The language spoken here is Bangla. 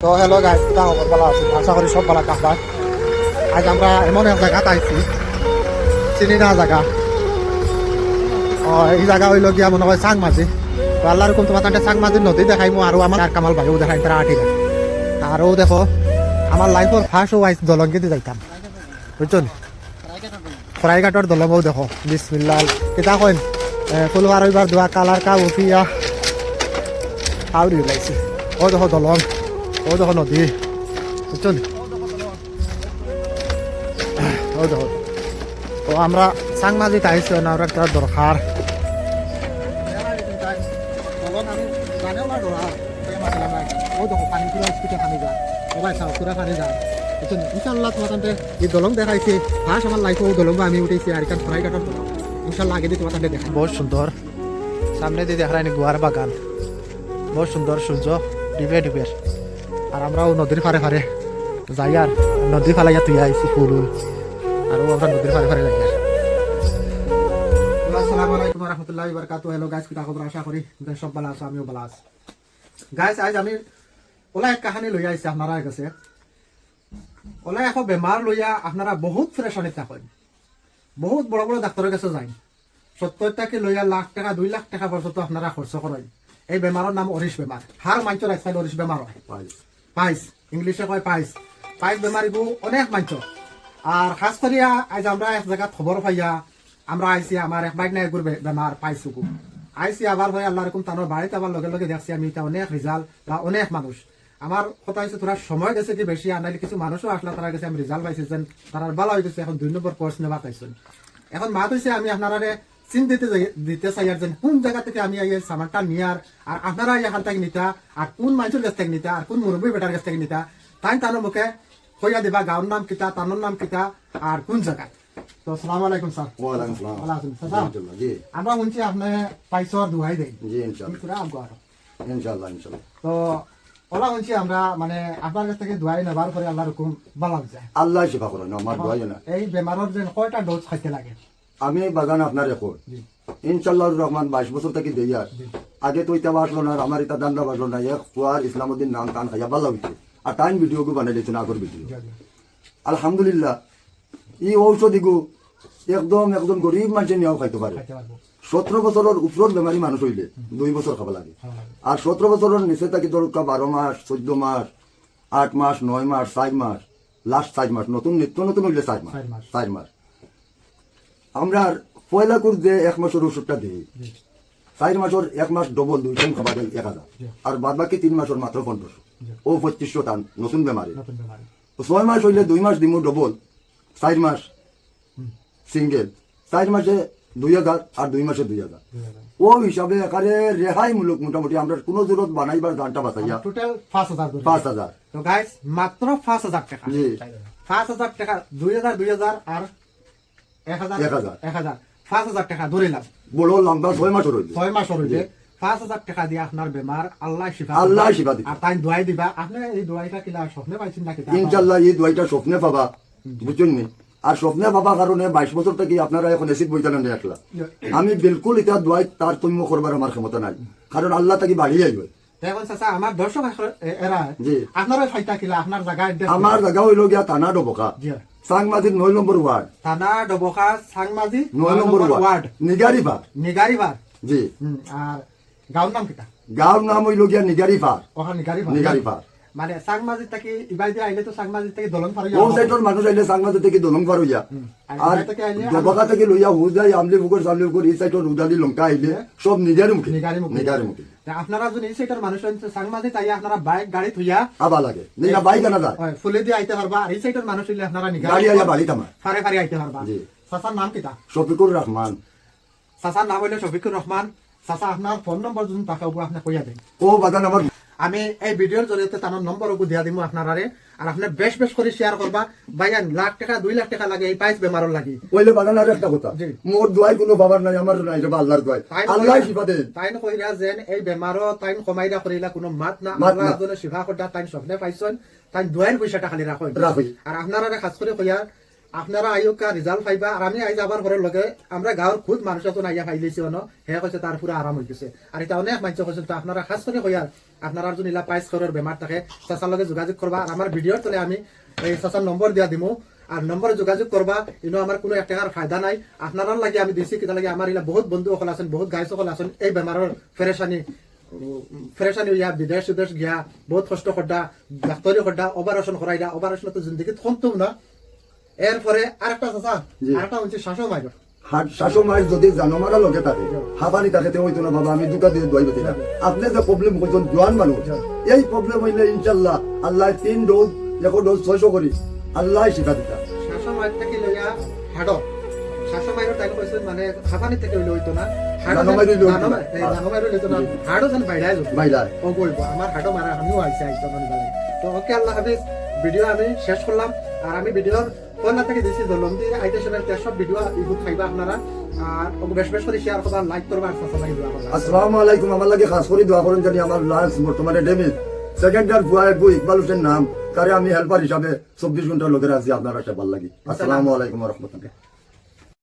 তো হ্যালো গাইস, এটা খবর ভালো আছে, আশা করি সব ভালো থাকবা। আজ আমরা এমন এক জায়গাত আইছি, চিনি না জায়গা। এই জায়গা হইল গিয়া মনে হয় চাংমাজি। তো আল্লাহ রকম তোমার তান্তে চাংমাজির নদী দেখাইমু, আর আমার আর কামাল ভাইও দেখাই তারা আটিলা। আরও দেখো আমার লাইফের ফার্স্ট ওয়াইস দলঙ্গিতে যাইতাম, বুঝছেন? খরাইঘাটর দলঙ্গও দেখো, বিসমিল্লাহ কিতা কইন ফুলবার ওইবার দোয়া কালার কা উঠিয়া আউরি ওলাইছে। ও দেখো দলং, ও দেখো নদী, বুঝছেন? ও দেখো। তো আমরা চাংমাজিতে আইসি না, ওর একটা দরকার। ও দেখো পানি পুরা স্পিডে পানি যায়, সবাই চাও পুরা পানি যায়। বুঝছেন? ইনশাল্লাহ তোমার তান্তে এই দলং দেখাইছে, ফার্স্ট আমার লাইফে ও দলং আমি উঠেছি, আর এখান খরাইঘাটর দলং ইনশাল্লাহ আগে দিয়ে তোমার তান্তে দেখা। বহুত সুন্দর, সামনে দিয়ে দেখা রায়নি গুয়ার বাগান, বহুত সুন্দর সূর্য ডিবে ডিবে। আর আমরাও নদীর ফারে ফারে যাই, আর নদীর ফালাইয়া তুই আইছি ফুল আর আমরা নদীর ফারে ফারে যাই। আসসালামু আলাইকুম ওয়া রাহমাতুল্লাহি ওয়া বারাকাতুহু। হ্যালো গাইস, কিতা খবর? আশা করি সব ভালো আছে, আমিও ভালো আছি। গাইস, আজ আমি ওলা এক কাহানি লইয়া আইছি আপনারা কাছে। ওলা এখন বেমার লইয়া আপনারা বহুত প্রেশানিত থাকেন, বহুত বড় বড় ডাক্তারের কাছে যাই, 70 টাকা লইয়া লাখ টাকা 2 লাখ টাকা পর্যন্ত আপনারা খরচ করেন। এই বেমারের নাম অরিশ বেমার। হার মাঞ্চর আজকাল অরিশ বেমার হয়, পাইস, ইংলিশে কয় পাইস। পাইস বেমারিবো অনেক মাঞ্চ। আর খাস করিয়া আজ আমরা এক জায়গাত খবর পাইয়া আমরা আইসি, আমার এক বাইক নাই করবে বেমার পাইছুকু আইসি। আবার ভাই আল্লাহ রকম তানোর বাড়িতে আবার লগে লগে দেখছি আমি এটা অনেক রেজাল্ট বা অনেক মানুষ। আমার কথা হচ্ছে তোরা সময় গেছে কি বেশি, আর নাইলে কিছু মানুষও আসলে তারা গেছে, আমি রেজাল্ট পাইছি যেন তারা ভালো হয়ে গেছে। এখন 2 নম্বর কোর্স নেবা পাইছেন। এখন মাত হয়েছে আমি আপনারা চিন দিতে চাই, আর যেন কোন জায়গা থেকে আমি এই সামানটা নিয়ার, আর আপনারা এখান থেকে নিতা, আর কোন মানুষের কাছ থেকে নিতা, আর কোন মুরব্বী বেটার কাছ থেকে নিতা, তাই তানোর মুখে কইয়া দিবা গাঁর নাম কিতা, তানোর নাম কিতা, আর কোন জায়গায়। তো আসসালামু আলাইকুম স্যার। ওয়ালাইকুম আসসালাম। ভালো আছেন স্যার? জি আমরা শুনছি আপনি পাইছর দুহাই দেন। জি ইনশাআল্লাহ ইনশাআল্লাহ ইনশাআল্লাহ। তো ওলা শুনছি আমরা মানে আপনার কাছ থেকে দুহাই নেবার পরে আল্লাহ রকম ভালো যায়। আল্লাহ শিফা করেন, আমার দোয়া জানা। এই বেমারের যে কয়টা ডোজ খাইতে লাগে? আমি বাগান আপনার এখন জি ইনশাআল্লাহ রহমান 22 বছর থেকে দেই। আর আগে তো ইতা বাসলো না, আমার ইতা দান্দা বাসলো না। এক কুয়ার ইসলামউদ্দিন নাম কান খাইয়া ভালো হইছে, আর টাইম ভিডিও গু বানাই দিয়েছেন আগর ভিডিও। আলহামদুলিল্লাহ ই ঔষধি গু একদম একদম গরিব মানুষের নিয়েও খাইতে পারে। খাইতে পারবো। 17 বছরের উপর বেমারি মানুষ হইলে 2 বছর খাওয়া লাগে। আর 17 বছরের নিচে থাকি দরকার 12 মাস, 14 মাস, 8 মাস, 9 মাস, 4 মাস, লাস্ট 4 মাস, নতুন নিত্য নতুন হইলে 4 মাস। 4 মাস আমরা পয়লা করে যে 1 মাসের ওষুধটা দিই, 4 মাসের 1 মাস ডবল 2 টাইম খাবার দেয় 1000, আর বাদ বাকি 3 মাসের মাত্র 1500। ও 2500 টান নতুন বেমারি। 6 মাস হইলে 2 মাস দিমু ডবল, 4 মাস সিঙ্গেল, 4 মাসে 2000 আর 2 মাসে 2000। ও হিসাবে একারে রেহাই মূলক মোটামুটি আমরা কোনো জরুরত বানাইবার গানটা বাঁচাইয়া টোটাল 5000। 5000। তো গাইস মাত্র 5000 টাকা। জি 5000 টাকা, 2000 আর 1000 1000 5000 টাকা ধরিলাম। বড় লম্বা 6 মাস হইলে 6 মাস হইলে 5000 টাকা দিয়ে আপনার বেমার আল্লাহ শিফা দিবে। আর তাই দোয়াই দিবা। আপনি এই দোয়াইটা কিলা স্বপ্নে পাইছেন নাকি? ইনশাআল্লাহ এই দুইটা স্বপ্নে পাবা, বুঝছেন নি? আর স্বপ্নে পাবা কারণে 22 বছর থেকে আপনারা এখন এসিড বইতালেন একলা। আমি বিলকুল এটা দোয়াই তার তুমি করবার আমার ক্ষমতা নাই, কারণ আল্লাহ তাকে বাড়িয়ে আইবে। এখন চাচা আমার দর্শক এরা জি আপনারা ফাইটা কিলা আপনার জায়গায়? আমার জায়গা হইল গিয়া থানা ডবকা, জি চাংমাজির 9 নম্বর ওয়ার্ড, থানা ডবকা চাংমাজি 9 নম্বর ওয়ার্ড, নিগারিপার। নিগারিবার। জি আর গাঁওর নাম কিটা? গাঁওর নাম হইল গিয়া নিগারিপার। ওখানে নিগারিবার। নিগারিপার মানে চাংমাজি থেকে ইবাই দিয়ে আইলে তো চাংমাজি থেকে দলং পার ও সাইডর মানুষ আইলে চাংমাজি থেকে দলং পার হইয়া, আর ডবকা থেকে লইয়া হুজাই আমলি বুকর সামলি বুকর এই সাইডর উদালি লঙ্কা আইলে সব নিগারি মুখে। নিগারি মুখে আপনারা যদি এই সাইডের মানুষ চাংমাজি তাই আপনারা বাইক গাড়ি থইয়া আবা লাগে না, বাইক আনা যায় ফুলে দিয়ে আইতে পারবা। আর এই সাইডের মানুষ হইলে আপনারা গাড়ি আইয়া বাড়ি তামা ফারে ফারে আইতে পারবা। জি চাচার নাম কিটা? শফিকুর রহমান। চাচার নাম হইলে শফিকুর রহমান। চাচা আপনার ফোন নম্বর যদি টাকা আপনি কইয়া দেন। ও বাগান আমার আমি এই ভিডিওর জরিয়তে তার নম্বর দিয়া দিব আপনারা, আর আপনি বেশ বেশ করে শেয়ার করবা। ভাইয়ান লাখ টাকা 2 লাখ টাকা লাগে এই পাইস বেমারর লাগি। ওইলে বাগান আর একটা কথা, মোর দোয়াই কোনো বাবার নাই, আমার নাই, সব আল্লাহর দোয়াই। আল্লাহ শিফা দেন। তাইন কইরা যেন এই বেমারও তাইন কমাইরা করিলা কোনো মাত না, আল্লাহ জনে শিফা করদা তাইন স্বপ্নে পাইছন, তাইন দোয়াইর পয়সাটা খালি রাখুন। আর আপনারা খাস করে কইয়া আপনারা আইকা রেজাল্ট পাইবা আর আমি আইজ আবার ঘরের লগে আমরা গাঁৱৰ খুদ মানুষ এজন আইয়া পাইলেছি অন হে কৈছে তার পুরা আরাম হয়ে গেছে আর এটা অনেক মানুষ কৈছে তো আপনারা খাস করে কইয়ার আপনারা যদি ইলা পাইস করার বেমার থাকে চাচার লগে যোগাযোগ করবা আর আমার ভিডিওর তলে আমি এই চাচার নম্বর দিয়া দিমু আর নম্বরে যোগাযোগ করবা ইনো আমার কোনো এক টাকার ফায়দা নাই আপনারা লাগে আমি দিছি কিতা লাগে আমার ইলা বহুত বন্ধু সকল আছেন বহুত গাই সকল আছেন এই বেমারের ফেরেশানি হইয়া বিদেশ উদেশ গিয়া বহুত কষ্ট করডা ডাক্তারি করডা অপারেশন করাইডা অপারেশন তো জিন্দগিত কমতুম না এরপরে আরেকটা চাচা জি। আরেকটা হচ্ছে শাসন মাইর শাশু মায়ের যদি জানমারা লগে থাকে হাবানি থাকে তে হইতো না বাবা আমি দুকা দিয়ে দোয়াই বেতি না আপনি যে প্রবলেম কইছেন জোয়ান মানুষ এই প্রবলেম হইলে ইনশাআল্লাহ আল্লাহ 3 ডোজ দেখো ডোজ 600 করি আল্লাহ শিখা দিতা শাসন মাইর থেকে লইয়া হাড় শাসন মাইর তাই কইছে মানে খাবানি থেকে হইতো না জানো মাইর হইতো না হাড়ও যেন বাইড়ায় যাবে বাইলা ও কইব আমার হাড়ও মারা আমিও আইছি আইতো মানে তো ওকে আল্লাহ হাফেজ ভিডিও আমি শেষ করলাম আর আমি ভিডিওর কোনটা থেকে দিছি দলম দিয়ে আইতে সময় সব ভিডিও ইগুত খাইবা আপনারা আর বেশ বেশ করে শেয়ার করবা লাইক করবা আর সাবস্ক্রাইব লাগি দিবা আসসালামু আলাইকুম আমার লাগে খাস করে দোয়া করেন জানি আমার লাঞ্চ বর্তমানে ড্যামেজ সেকেন্ডার বুয়াই বই ইকবাল হোসেন নাম কারে আমি হেল্পার হিসাবে 24 ঘন্টা লোকের আছি আপনারা সব ভালো লাগি আসসালামু আলাইকুম ওয়া রাহমাতুল্লাহ